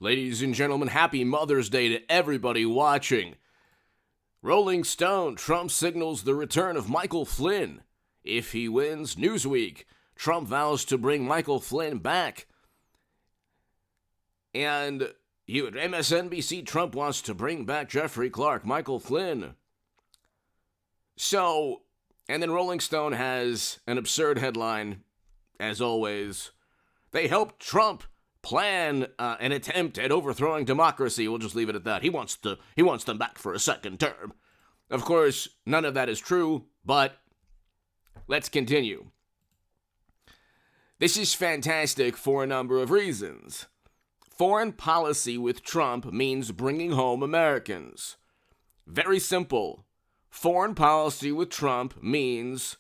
Ladies and gentlemen, happy Mother's Day to everybody watching. Rolling Stone, Trump signals the return of Michael Flynn. If he wins, Newsweek, Trump vows to bring Michael Flynn back. And you at MSNBC, Trump wants to bring back Jeffrey Clark, Michael Flynn. So, and then Rolling Stone has an absurd headline, as always. They helped Trump plan an attempt at overthrowing democracy. We'll just leave it at that. He wants them back for a second term. Of course, none of that is true, but let's continue. This is fantastic for a number of reasons. Foreign policy with Trump means bringing home Americans. Very simple. Foreign policy with Trump means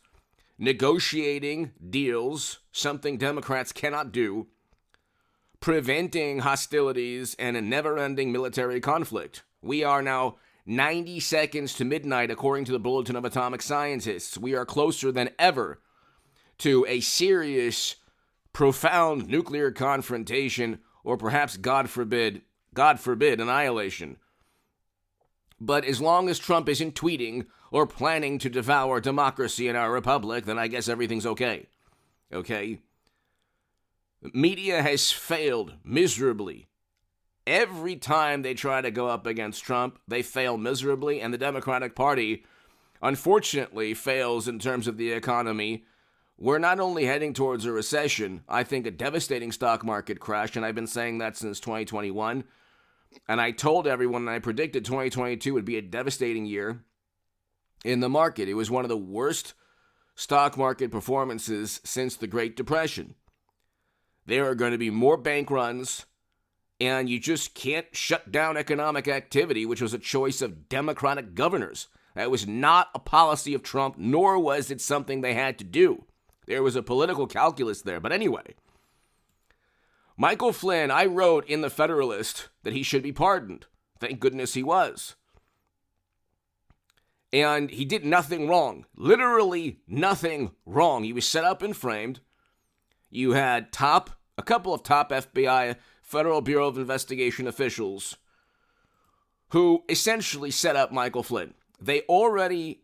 negotiating deals, something Democrats cannot do, preventing hostilities and a never-ending military conflict. We are now 90 seconds to midnight, according to the Bulletin of Atomic Scientists. We are closer than ever to a serious, profound nuclear confrontation, or perhaps, God forbid, annihilation. But as long as Trump isn't tweeting or planning to devour democracy in our republic, then I guess everything's okay. Okay? Media has failed miserably. Every time they try to go up against Trump, they fail miserably, and the Democratic Party, unfortunately, fails in terms of the economy. We're not only heading towards a recession, I think a devastating stock market crash, and I've been saying that since 2021. And I told everyone, and I predicted 2022 would be a devastating year in the market. It was one of the worst stock market performances since the Great Depression. There are going to be more bank runs, and you just can't shut down economic activity, which was a choice of Democratic governors. That was not a policy of Trump, nor was it something they had to do. There was a political calculus there. But anyway, Michael Flynn, I wrote in the Federalist that he should be pardoned. Thank goodness he was. And he did nothing wrong. Literally nothing wrong. He was set up and framed. You had a couple of top FBI, Federal Bureau of Investigation officials who essentially set up Michael Flynn. They already,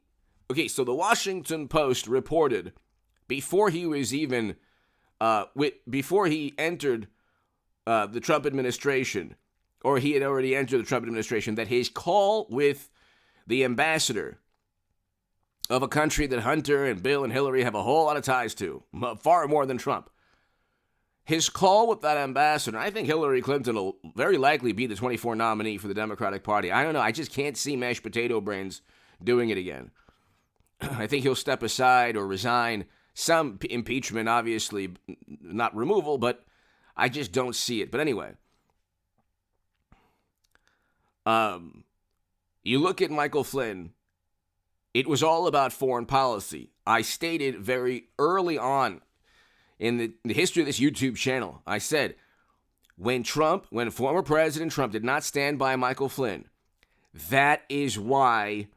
so the Washington Post reported before he was even, before he entered the Trump administration, or he had already entered the Trump administration, that his call with the ambassador of a country that Hunter and Bill and Hillary have a whole lot of ties to, far more than Trump. His call with that ambassador, I think Hillary Clinton will very likely be the 24 nominee for the Democratic Party. I don't know. I just can't see mashed potato brains doing it again. I think he'll step aside or resign. Some impeachment, obviously, not removal, but I just don't see it. But anyway, you look at Michael Flynn, it was all about foreign policy. I stated very early on in the history of this YouTube channel, I said, when former President Trump did not stand by Michael Flynn, that's when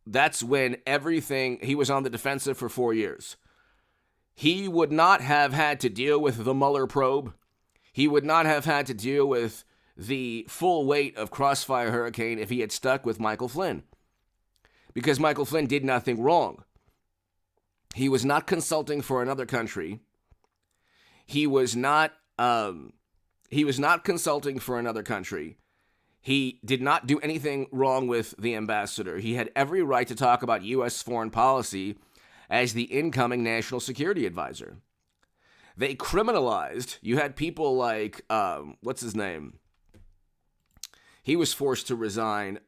he was on the defensive for 4 years. He would not have had to deal with the Mueller probe. He would not have had to deal with the full weight of Crossfire Hurricane if he had stuck with Michael Flynn. Because Michael Flynn did nothing wrong. He was not consulting for another country. He was not consulting for another country. He did not do anything wrong with the ambassador. He had every right to talk about U.S. foreign policy as the incoming national security advisor. They criminalized. You had people like, what's his name? He was forced to resign.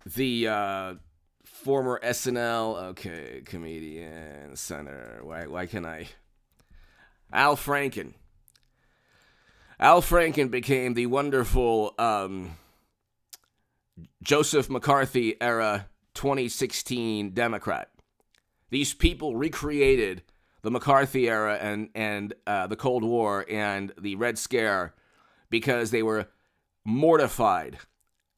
The former SNL, comedian, senator. Why can I? Al Franken. Al Franken became the wonderful Joseph McCarthy era 2016 Democrat. These people recreated the McCarthy era and the Cold War and the Red Scare because they were mortified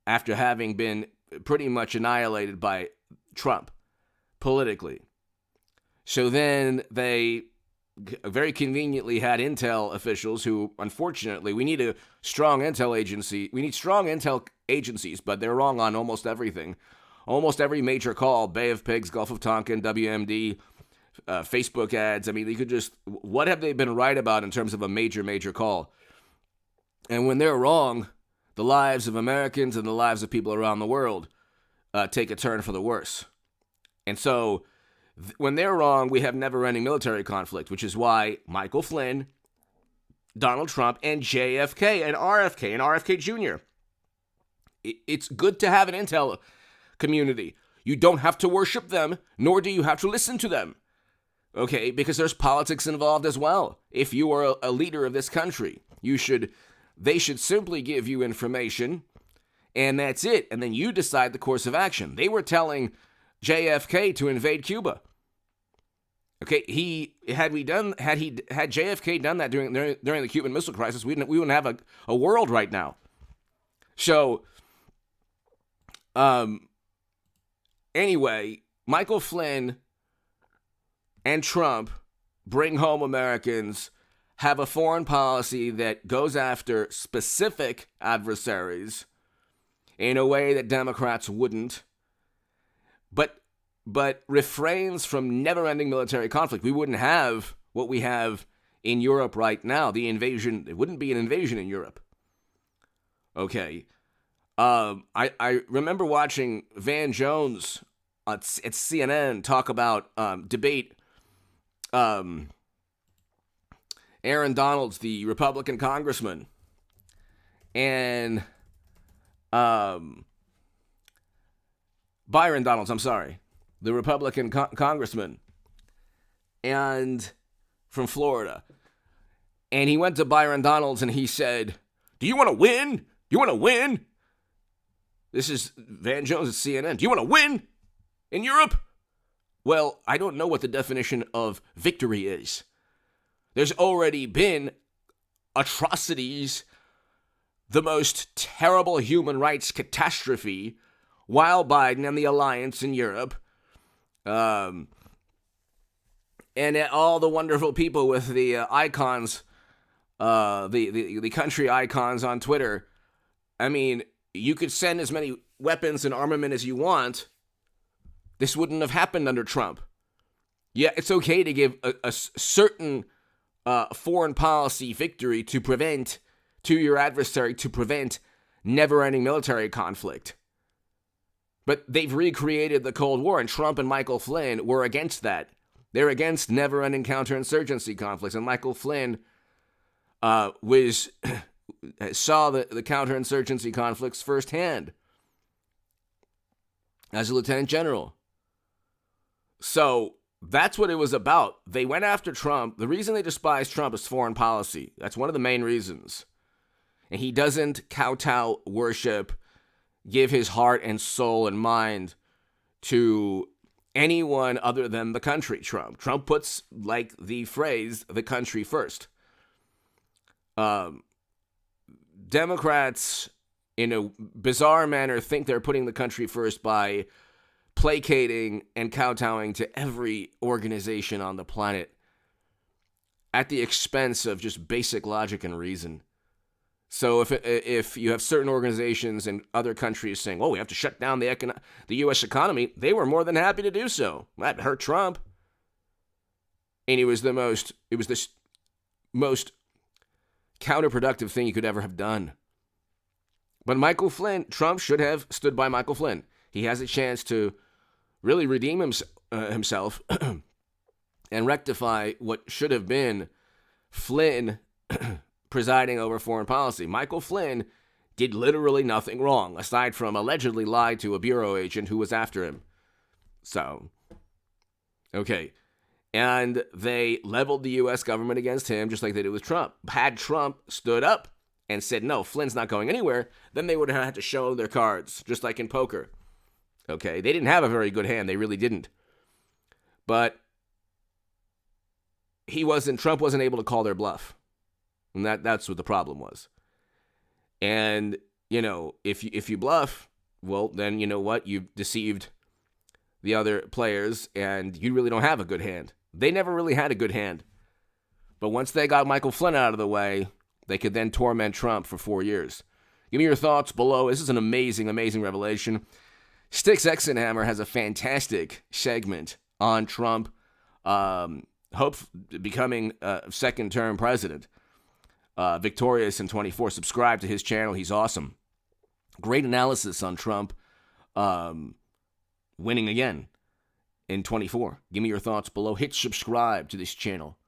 after having been pretty much annihilated by Trump politically. So then they very conveniently had intel officials who, unfortunately, we need a strong intel agency. We need strong intel agencies, but they're wrong on almost everything. Almost every major call, Bay of Pigs, Gulf of Tonkin, WMD, Facebook ads. I mean, what have they been right about in terms of a major call? And when they're wrong, the lives of Americans and the lives of people around the world take a turn for the worse. And so when they're wrong, we have never-ending military conflict, which is why Michael Flynn, Donald Trump, and JFK and RFK Jr. It's good to have an intel community. You don't have to worship them, nor do you have to listen to them. Okay, because there's politics involved as well. If you are a leader of this country, they should simply give you information, and that's it. And then you decide the course of action. They were telling JFK to invade Cuba. Okay, had JFK done that during the Cuban Missile Crisis, we wouldn't have a world right now. So, anyway, Michael Flynn and Trump bring home Americans, have a foreign policy that goes after specific adversaries in a way that Democrats wouldn't, but refrains from never-ending military conflict. We wouldn't have what we have in Europe right now. The invasion, it wouldn't be an invasion in Europe. Okay. I remember watching Van Jones at CNN talk about, debate Aaron Donalds, the Republican congressman, and Byron Donalds, the Republican congressman, and from Florida. And he went to Byron Donalds and he said, "Do you want to win? Do you want to win?" This is Van Jones at CNN. "Do you want to win in Europe?" Well, I don't know what the definition of victory is. There's already been atrocities, the most terrible human rights catastrophe, while Biden and the alliance in Europe, and all the wonderful people with the icons, the country icons on Twitter. I mean, you could send as many weapons and armament as you want. This wouldn't have happened under Trump. Yeah, it's okay to give a certain foreign policy victory to your adversary to prevent never-ending military conflict. But they've recreated the Cold War, and Trump and Michael Flynn were against that. They're against never-ending counterinsurgency conflicts, and Michael Flynn saw the counterinsurgency conflicts firsthand as a lieutenant general. So that's what it was about. They went after Trump. The reason they despise Trump is foreign policy. That's one of the main reasons. And he doesn't kowtow, worship, give his heart and soul and mind to anyone other than the country, Trump. Trump puts, like the phrase, the country first. Democrats, in a bizarre manner, think they're putting the country first by placating and kowtowing to every organization on the planet at the expense of just basic logic and reason. So if you have certain organizations and other countries saying, "Oh, we have to shut down the U.S. economy," they were more than happy to do so. That hurt Trump, and it was the most counterproductive thing he could ever have done. But Trump should have stood by Michael Flynn. He has a chance to really redeem himself and rectify what should have been Flynn presiding over foreign policy. Michael Flynn did literally nothing wrong, aside from allegedly lie to a bureau agent who was after him. So, okay. And they leveled the U.S. government against him, just like they did with Trump. Had Trump stood up and said, "No, Flynn's not going anywhere," then they would have had to show their cards, just like in poker. Okay, they didn't have a very good hand. They really didn't. But Trump wasn't able to call their bluff. And that's what the problem was. And, if you bluff, well, then you know what? You've deceived the other players, and you really don't have a good hand. They never really had a good hand. But once they got Michael Flynn out of the way, they could then torment Trump for 4 years. Give me your thoughts below. This is an amazing, amazing revelation. Styx Exenhammer has a fantastic segment on Trump becoming second-term president, victorious in 24. Subscribe to his channel. He's awesome. Great analysis on Trump winning again in 24. Give me your thoughts below. Hit subscribe to this channel.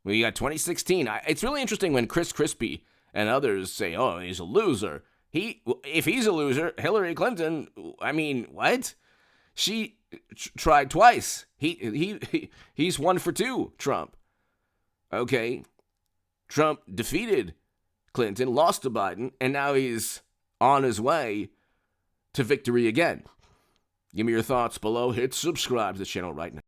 We got 2016. It's really interesting when Chris Christie and others say, oh, he's a loser. If he's a loser, Hillary Clinton, I mean, what? She tried twice. He's 1 for 2, Trump. Okay. Trump defeated Clinton, lost to Biden, and now he's on his way to victory again. Give me your thoughts below. Hit subscribe to the channel right now.